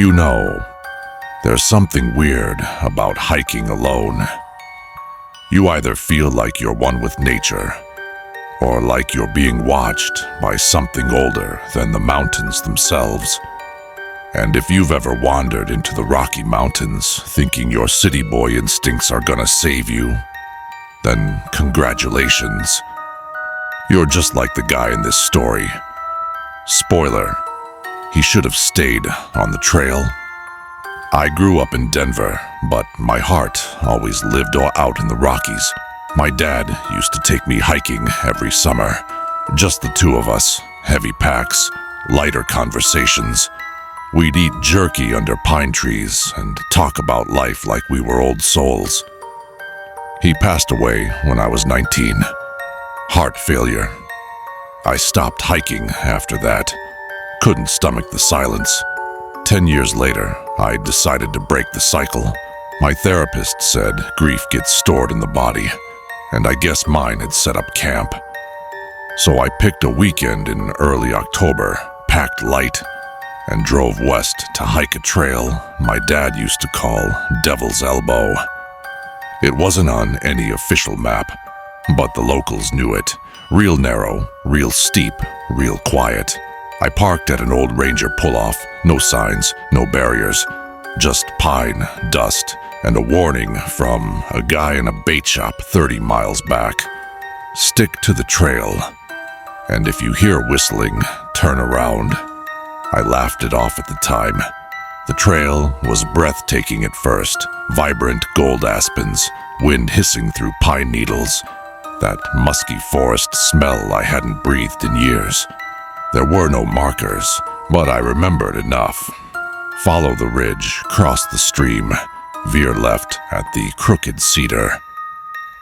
You know, there's something weird about hiking alone. You either feel like you're one with nature, or like you're being watched by something older than the mountains themselves. And if you've ever wandered into the Rocky Mountains thinking your city boy instincts are gonna save you, then congratulations. You're just like the guy in this story. Spoiler, he should have stayed on the trail. I grew up in Denver, but my heart always lived out in the Rockies. My dad used to take me hiking every summer. Just the two of us, heavy packs, lighter conversations. We'd eat jerky under pine trees and talk about life like we were old souls. He passed away when I was 19. Heart failure. I stopped hiking after that. Couldn't stomach the silence. 10 years later, I decided to break the cycle. My therapist said grief gets stored in the body, and I guess mine had set up camp. So I picked a weekend in early October, packed light, and drove west to hike a trail my dad used to call Devil's Elbow. It wasn't on any official map, but the locals knew it. Real narrow, real steep, real quiet. I parked at an old ranger pull-off, no signs, no barriers, just pine, dust, and a warning from a guy in a bait shop 30 miles back. Stick to the trail, and if you hear whistling, turn around. I laughed it off at the time. The trail was breathtaking at first, vibrant gold aspens, wind hissing through pine needles, that musky forest smell I hadn't breathed in years. There were no markers, but I remembered enough. Follow the ridge, cross the stream, veer left at the Crooked Cedar.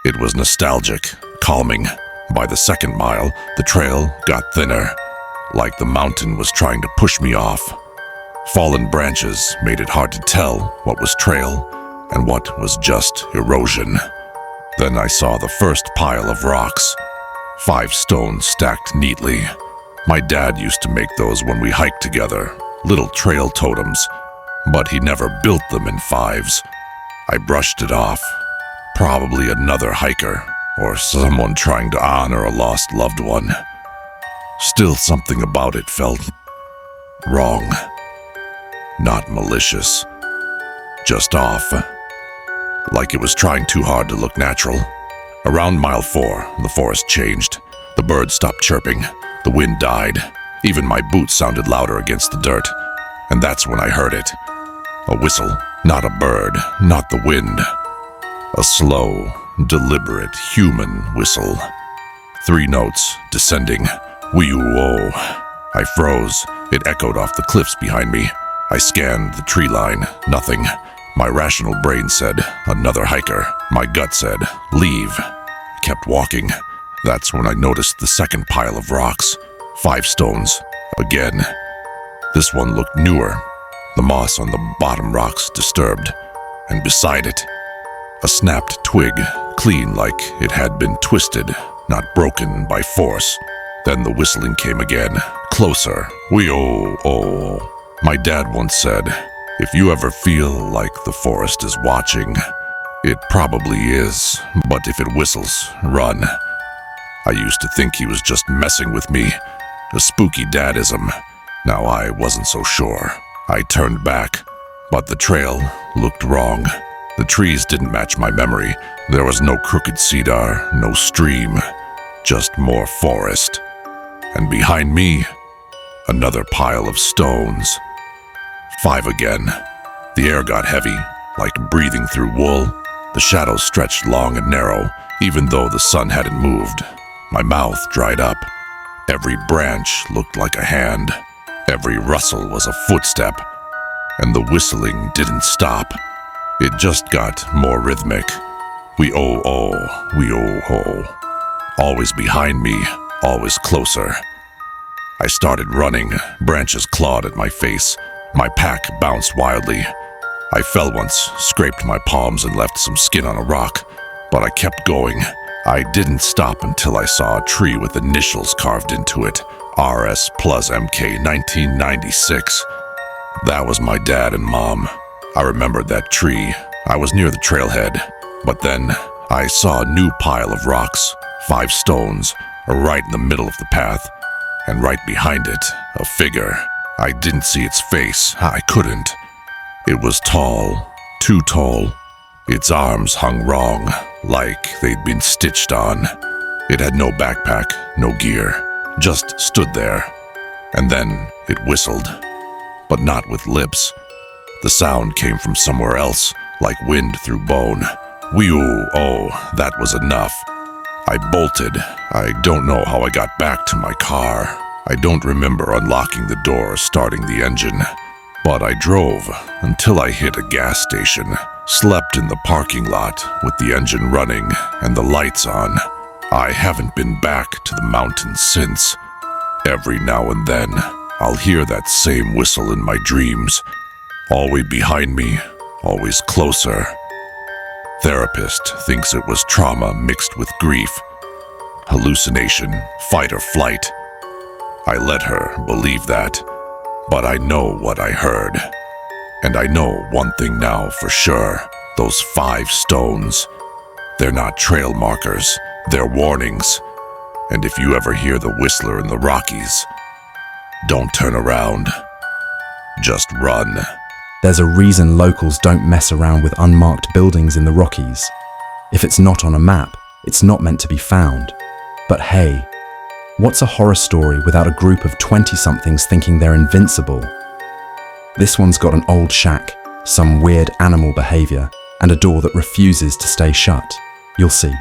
It was nostalgic, calming. By the second mile, the trail got thinner, like the mountain was trying to push me off. Fallen branches made it hard to tell what was trail and what was just erosion. Then I saw the first pile of rocks, 5 stones stacked neatly. My dad used to make those when we hiked together, little trail totems, but he never built them in 5s. I brushed it off. Probably another hiker, or someone trying to honor a lost loved one. Still, something about it felt wrong. Not malicious, just off. Like it was trying too hard to look natural. Around mile 4, the forest changed. The birds stopped chirping. The wind died. Even my boots sounded louder against the dirt. And that's when I heard it. A whistle, not a bird, not the wind. A slow, deliberate, human whistle. 3 notes, descending. Wee-oo-oh. I froze. It echoed off the cliffs behind me. I scanned the tree line. Nothing. My rational brain said, another hiker. My gut said, leave. I kept walking. That's when I noticed the second pile of rocks. 5 stones. Again. This one looked newer. The moss on the bottom rocks disturbed. And beside it, a snapped twig, clean like it had been twisted, not broken by force. Then the whistling came again, closer. Wee-oh-oh. My dad once said, if you ever feel like the forest is watching, it probably is, but if it whistles, run. I used to think he was just messing with me, a spooky dadism. Now I wasn't so sure. I turned back, but the trail looked wrong. The trees didn't match my memory. There was no crooked cedar, no stream, just more forest. And behind me, another pile of stones. 5 again. The air got heavy, like breathing through wool. The shadows stretched long and narrow, even though the sun hadn't moved. My mouth dried up. Every branch looked like a hand. Every rustle was a footstep. And the whistling didn't stop. It just got more rhythmic. Wee-oh-oh, wee-oh-oh. Always behind me, always closer. I started running, branches clawed at my face. My pack bounced wildly. I fell once, scraped my palms and left some skin on a rock, but I kept going. I didn't stop until I saw a tree with initials carved into it, RS plus MK 1996. That was my dad and mom. I remembered that tree. I was near the trailhead, but then I saw a new pile of rocks, 5 stones, right in the middle of the path, and right behind it, a figure. I didn't see its face. I couldn't. It was tall, too tall. Its arms hung wrong, like they'd been stitched on. It had no backpack, no gear, just stood there. And then it whistled, but not with lips. The sound came from somewhere else, like wind through bone. Whew, oh, that was enough. I bolted. I don't know how I got back to my car. I don't remember unlocking the door or starting the engine. But I drove until I hit a gas station, slept in the parking lot with the engine running and the lights on. I haven't been back to the mountains since. Every now and then, I'll hear that same whistle in my dreams. Always behind me, always closer. Therapist thinks it was trauma mixed with grief. Hallucination, fight or flight. I let her believe that, but I know what I heard. And I know one thing now for sure. Those 5 stones. They're not trail markers, they're warnings. And if you ever hear the whistler in the Rockies, don't turn around. Just run. There's a reason locals don't mess around with unmarked buildings in the Rockies. If it's not on a map, it's not meant to be found. But hey, what's a horror story without a group of 20-somethings thinking they're invincible? This one's got an old shack, some weird animal behavior, and a door that refuses to stay shut. You'll see.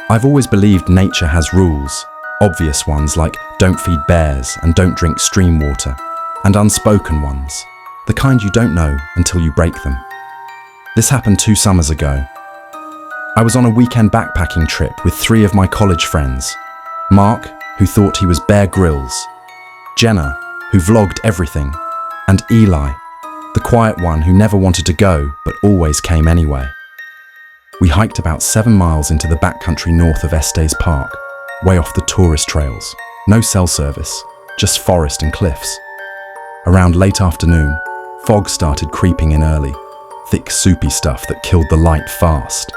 I've always believed nature has rules, obvious ones like don't feed bears and don't drink stream water, and unspoken ones, the kind you don't know until you break them. This happened 2 summers ago. I was on a weekend backpacking trip with 3 of my college friends. Mark, who thought he was Bear Grylls, Jenna, who vlogged everything, and Eli, the quiet one who never wanted to go but always came anyway. We hiked about 7 miles into the backcountry north of Estes Park, way off the tourist trails. No cell service, just forest and cliffs. Around late afternoon, fog started creeping in early, thick soupy stuff that killed the light fast.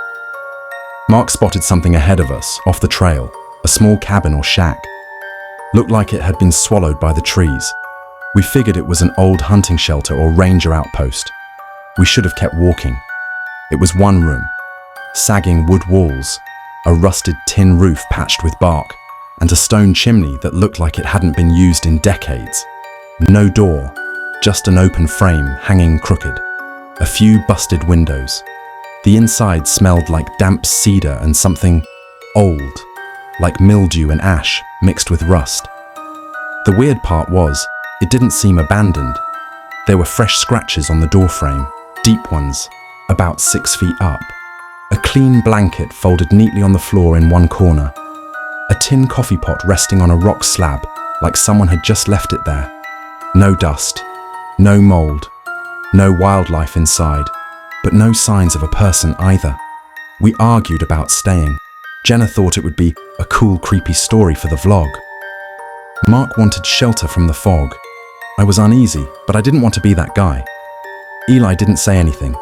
Mark spotted something ahead of us, off the trail, a small cabin or shack. Looked like it had been swallowed by the trees. We figured it was an old hunting shelter or ranger outpost. We should have kept walking. It was one room, sagging wood walls, a rusted tin roof patched with bark, and a stone chimney that looked like it hadn't been used in decades. No door, just an open frame hanging crooked. A few busted windows. The inside smelled like damp cedar and something old, like mildew and ash mixed with rust. The weird part was, it didn't seem abandoned. There were fresh scratches on the doorframe, deep ones, about 6 feet up. A clean blanket folded neatly on the floor in one corner. A tin coffee pot resting on a rock slab, like someone had just left it there. No dust, no mold, no wildlife inside, but no signs of a person either. We argued about staying. Jenna thought it would be a cool, creepy story for the vlog. Mark wanted shelter from the fog. I was uneasy, but I didn't want to be that guy. Eli didn't say anything,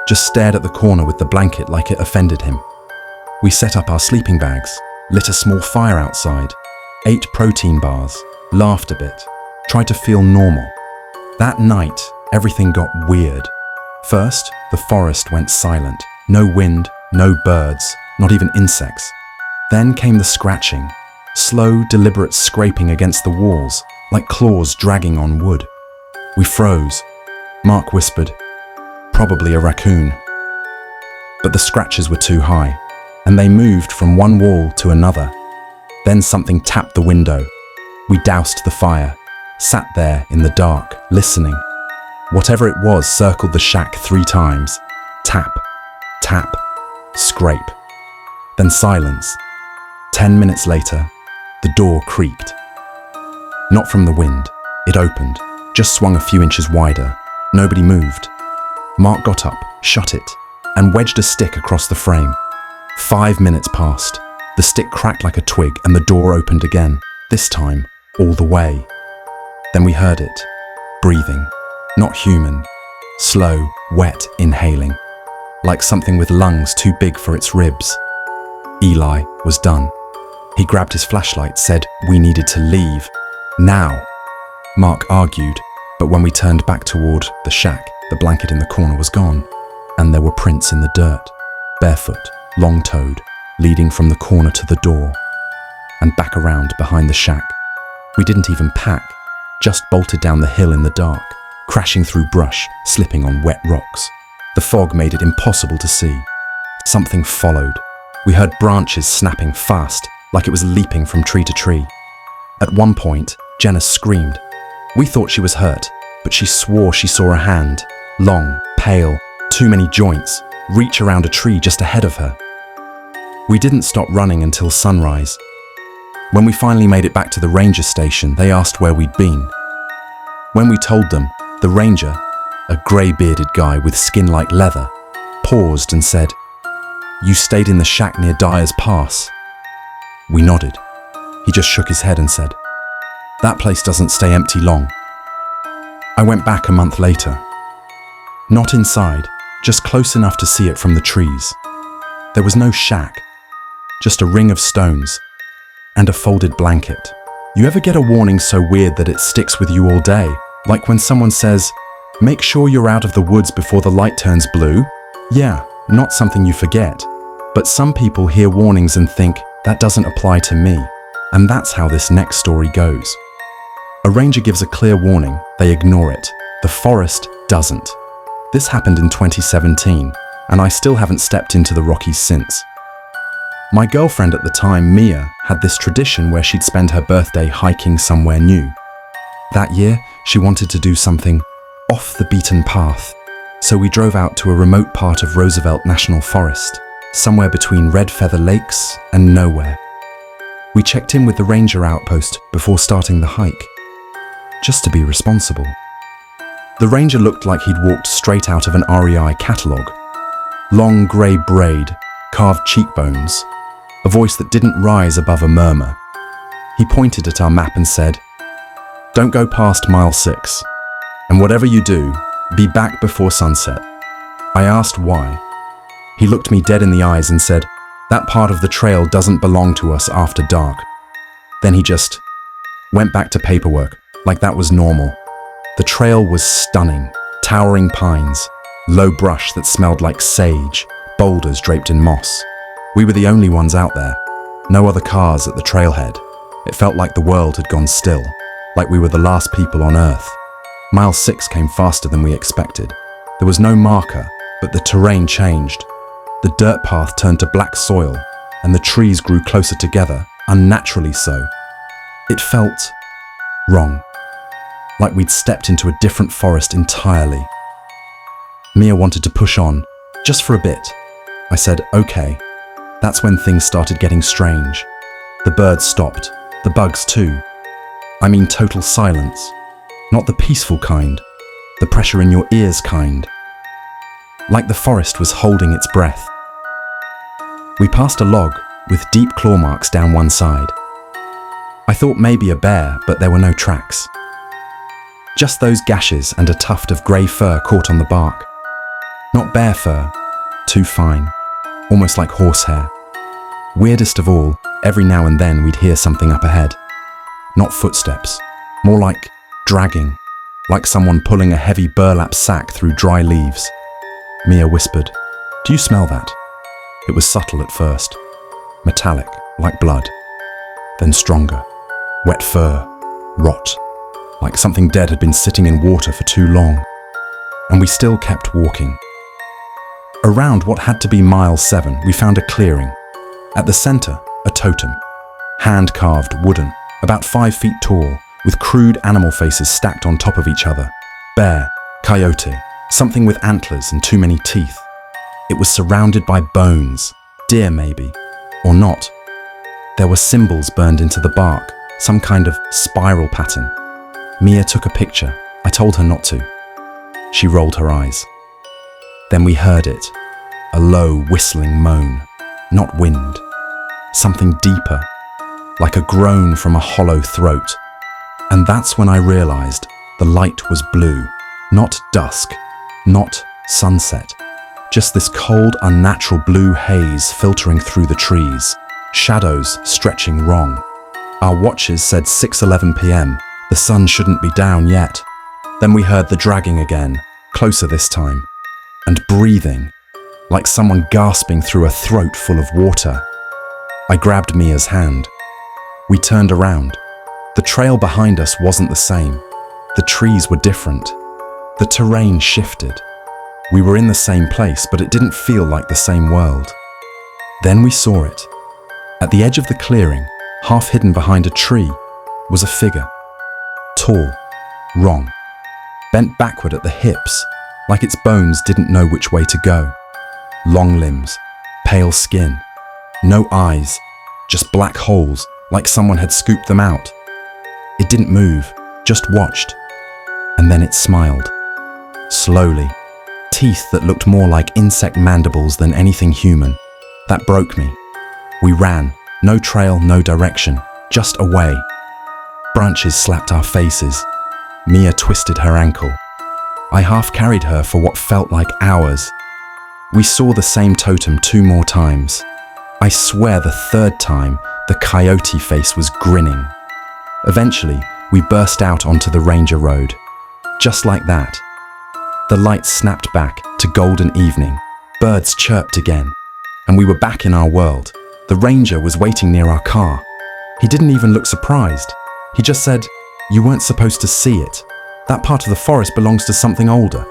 just stared at the corner with the blanket like it offended him. We set up our sleeping bags, lit a small fire outside, ate protein bars, laughed a bit, tried to feel normal. That night, everything got weird. First, the forest went silent. No wind, no birds, not even insects. Then came the scratching, slow, deliberate scraping against the walls, like claws dragging on wood. We froze. Mark whispered, "Probably a raccoon." But the scratches were too high, and they moved from one wall to another. Then something tapped the window. We doused the fire, sat there in the dark, listening. Whatever it was circled the shack 3 times. Tap, tap, scrape. Then silence. 10 minutes later, the door creaked. Not from the wind. It opened, just swung a few inches wider. Nobody moved. Mark got up, shut it, and wedged a stick across the frame. 5 minutes passed. The stick cracked like a twig and the door opened again, this time all the way. Then we heard it, breathing, Not human. Slow, wet inhaling. Like something with lungs too big for its ribs. Eli was done. He grabbed his flashlight, said we needed to leave. Now. Mark argued, but when we turned back toward the shack, the blanket in the corner was gone, and there were prints in the dirt, barefoot, long-toed, leading from the corner to the door, and back around behind the shack. We didn't even pack, just bolted down the hill in the dark, crashing through brush, slipping on wet rocks. The fog made it impossible to see. Something followed. We heard branches snapping fast, like it was leaping from tree to tree. At one point, Jenna screamed. We thought she was hurt, but she swore she saw a hand, long, pale, too many joints, reach around a tree just ahead of her. We didn't stop running until sunrise. When we finally made it back to the ranger station, they asked where we'd been. When we told them, the ranger, a grey-bearded guy with skin like leather, paused and said, "You stayed in the shack near Dyer's Pass." We nodded. He just shook his head and said, "That place doesn't stay empty long." I went back a month later. Not inside, just close enough to see it from the trees. There was no shack, just a ring of stones and a folded blanket. You ever get a warning so weird that it sticks with you all day? Like when someone says, "Make sure you're out of the woods before the light turns blue"? Yeah, not something you forget. But some people hear warnings and think, that doesn't apply to me. And that's how this next story goes. A ranger gives a clear warning, they ignore it. The forest doesn't. This happened in 2017, and I still haven't stepped into the Rockies since. My girlfriend at the time, Mia, had this tradition where she'd spend her birthday hiking somewhere new. That year, she wanted to do something off the beaten path. So we drove out to a remote part of Roosevelt National Forest, somewhere between Red Feather Lakes and nowhere. We checked in with the ranger outpost before starting the hike, just to be responsible. The ranger looked like he'd walked straight out of an REI catalogue. Long grey braid, carved cheekbones, a voice that didn't rise above a murmur. He pointed at our map and said, "Don't go past mile 6, and whatever you do, be back before sunset." I asked why. He looked me dead in the eyes and said, "That part of the trail doesn't belong to us after dark." Then he just went back to paperwork, like that was normal. The trail was stunning, towering pines, low brush that smelled like sage, boulders draped in moss. We were the only ones out there, no other cars at the trailhead. It felt like the world had gone still, like we were the last people on Earth. Mile 6 came faster than we expected. There was no marker, but the terrain changed. The dirt path turned to black soil, and the trees grew closer together, unnaturally so. It felt wrong, like we'd stepped into a different forest entirely. Mia wanted to push on, just for a bit. I said, okay. That's when things started getting strange. The birds stopped, the bugs too. I mean total silence. Not the peaceful kind, the pressure in your ears kind. Like the forest was holding its breath. We passed a log with deep claw marks down one side. I thought maybe a bear, but there were no tracks. Just those gashes and a tuft of grey fur caught on the bark. Not bear fur, too fine, almost like horsehair. Weirdest of all, every now and then we'd hear something up ahead. Not footsteps, more like dragging, like someone pulling a heavy burlap sack through dry leaves. Mia whispered, "Do you smell that?" It was subtle at first, metallic, like blood, then stronger, wet fur, rot, like something dead had been sitting in water for too long. And we still kept walking. Around what had to be mile 7, we found a clearing. At the center, a totem, hand-carved wooden, about 5 feet tall, with crude animal faces stacked on top of each other. Bear, coyote, something with antlers and too many teeth. It was surrounded by bones, deer maybe, or not. There were symbols burned into the bark, some kind of spiral pattern. Mia took a picture. I told her not to. She rolled her eyes. Then we heard it, a low whistling moan, not wind, something deeper, like a groan from a hollow throat. And that's when I realized the light was blue, Not dusk, not sunset. Just this cold, unnatural blue haze filtering through the trees, shadows stretching wrong. Our watches said 6:11 p.m. The sun shouldn't be down yet. Then we heard the dragging again, closer this time, and breathing, like someone gasping through a throat full of water. I grabbed Mia's hand. We turned around. The trail behind us wasn't the same. The trees were different. The terrain shifted. We were in the same place, but it didn't feel like the same world. Then we saw it. At the edge of the clearing, half hidden behind a tree, was a figure. Tall, wrong, bent backward at the hips, like its bones didn't know which way to go. Long limbs, pale skin, no eyes, just black holes, like someone had scooped them out. It didn't move, just watched. And then it smiled. Slowly. Teeth that looked more like insect mandibles than anything human. That broke me. We ran. No trail, no direction. Just away. Branches slapped our faces. Mia twisted her ankle. I half carried her for what felt like hours. We saw the same totem 2 more times. I swear the 3rd time, the coyote face was grinning. Eventually, we burst out onto the Ranger Road. Just like that. The lights snapped back to golden evening. Birds chirped again. And we were back in our world. The ranger was waiting near our car. He didn't even look surprised. He just said, "You weren't supposed to see it. That part of the forest belongs to something older."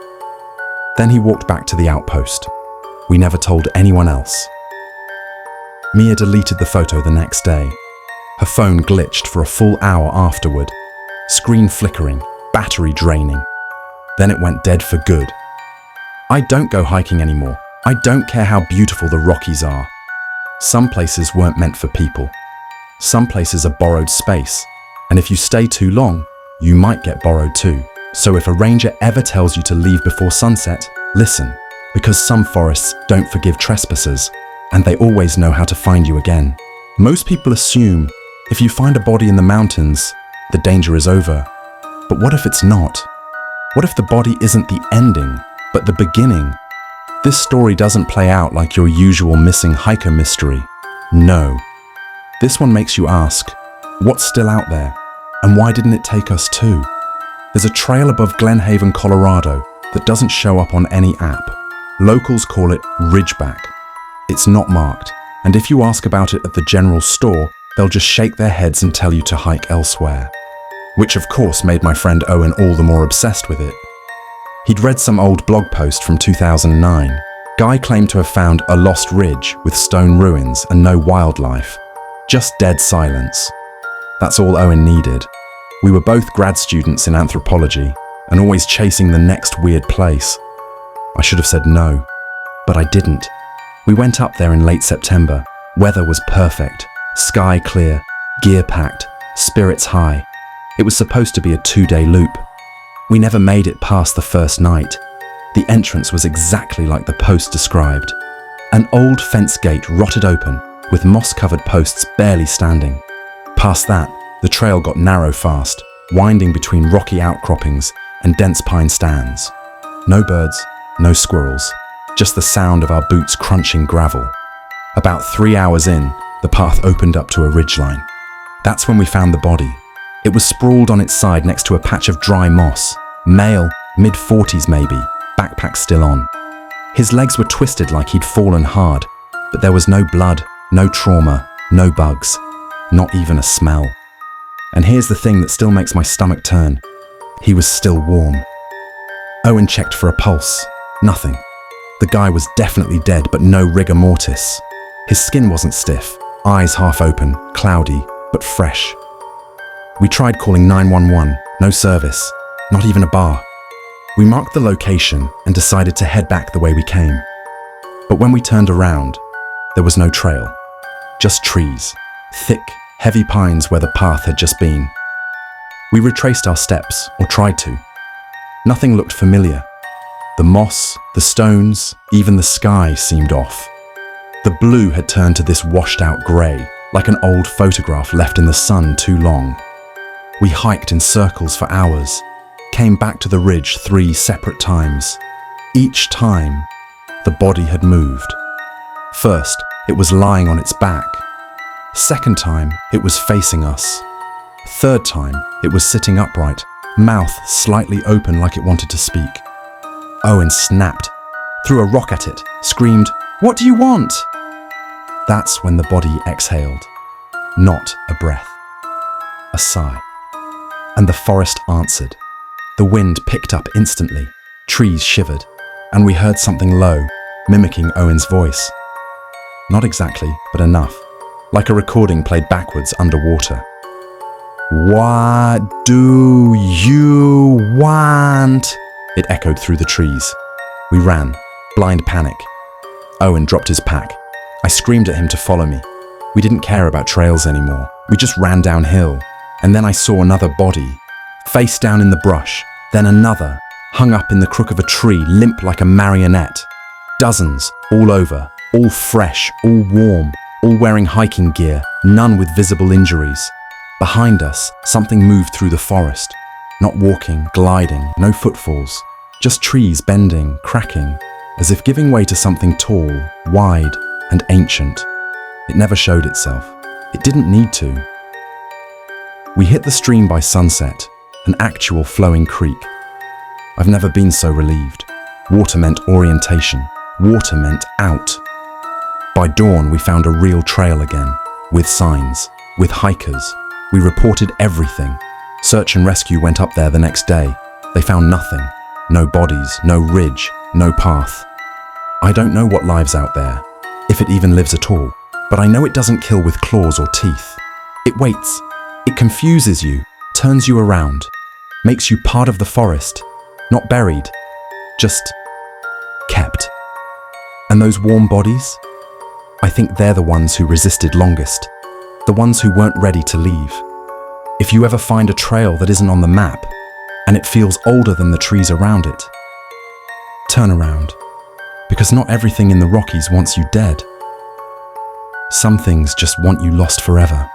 Then he walked back to the outpost. We never told anyone else. Mia deleted the photo the next day. Her phone glitched for a full hour afterward. Screen flickering, battery draining. Then it went dead for good. I don't go hiking anymore. I don't care how beautiful the Rockies are. Some places weren't meant for people. Some places are borrowed space. And if you stay too long, you might get borrowed too. So if a ranger ever tells you to leave before sunset, listen, because some forests don't forgive trespassers, and they always know how to find you again. Most people assume if you find a body in the mountains, the danger is over. But what if it's not? What if the body isn't the ending, but the beginning? This story doesn't play out like your usual missing hiker mystery. No. This one makes you ask, what's still out there? And why didn't it take us too? There's a trail above Glen Haven, Colorado that doesn't show up on any app. Locals call it Ridgeback. It's not marked, and if you ask about it at the general store, they'll just shake their heads and tell you to hike elsewhere. Which of course made my friend Owen all the more obsessed with it. He'd read some old blog post from 2009. Guy claimed to have found a lost ridge with stone ruins and no wildlife. Just dead silence. That's all Owen needed. We were both grad students in anthropology and always chasing the next weird place. I should have said no, but I didn't. We went up there in late September. Weather was perfect, sky clear, gear packed, spirits high. It was supposed to be a 2-day loop. We never made it past the first night. The entrance was exactly like the post described. An old fence gate rotted open, with moss-covered posts barely standing. Past that, the trail got narrow fast, winding between rocky outcroppings and dense pine stands. No birds, no squirrels, just the sound of our boots crunching gravel. About 3 hours in, the path opened up to a ridgeline. That's when we found the body. It was sprawled on its side next to a patch of dry moss. Male, mid-40s maybe, backpack still on. His legs were twisted like he'd fallen hard, but there was no blood, no trauma, no bugs, not even a smell. And here's the thing that still makes my stomach turn. He was still warm. Owen checked for a pulse. Nothing. The guy was definitely dead, but no rigor mortis. His skin wasn't stiff, eyes half open, cloudy, but fresh. We tried calling 911, no service, not even a bar. We marked the location and decided to head back the way we came. But when we turned around, there was no trail, just trees, thick, heavy pines where the path had just been. We retraced our steps, or tried to. Nothing looked familiar. The moss, the stones, even the sky seemed off. The blue had turned to this washed-out grey, like an old photograph left in the sun too long. We hiked in circles for hours, came back to the ridge 3 separate times. Each time, the body had moved. First, it was lying on its back. Second time, it was facing us. Third time, it was sitting upright, mouth slightly open like it wanted to speak. Owen snapped, threw a rock at it, screamed, "What do you want?" That's when the body exhaled. Not a breath. A sigh. And the forest answered. The wind picked up instantly, trees shivered, and we heard something low, mimicking Owen's voice. Not exactly, but enough, like a recording played backwards underwater. "What do you want?" It echoed through the trees. We ran, blind panic. Owen dropped his pack. I screamed at him to follow me. We didn't care about trails anymore. We just ran downhill. And then I saw another body, face down in the brush, then another, hung up in the crook of a tree, limp like a marionette. Dozens, all over, all fresh, all warm, all wearing hiking gear, none with visible injuries. Behind us, something moved through the forest. Not walking, gliding, no footfalls. Just trees bending, cracking, as if giving way to something tall, wide, and ancient. It never showed itself. It didn't need to. We hit the stream by sunset, an actual flowing creek. I've never been so relieved. Water meant orientation. Water meant out. By dawn, we found a real trail again, with signs, with hikers. We reported everything. Search and rescue went up there the next day. They found nothing. No bodies, no ridge, no path. I don't know what lives out there, if it even lives at all, but I know it doesn't kill with claws or teeth. It waits. It confuses you, turns you around, makes you part of the forest, not buried, just kept. And those warm bodies? I think they're the ones who resisted longest, the ones who weren't ready to leave. If you ever find a trail that isn't on the map, and it feels older than the trees around it, turn around, because not everything in the Rockies wants you dead. Some things just want you lost forever.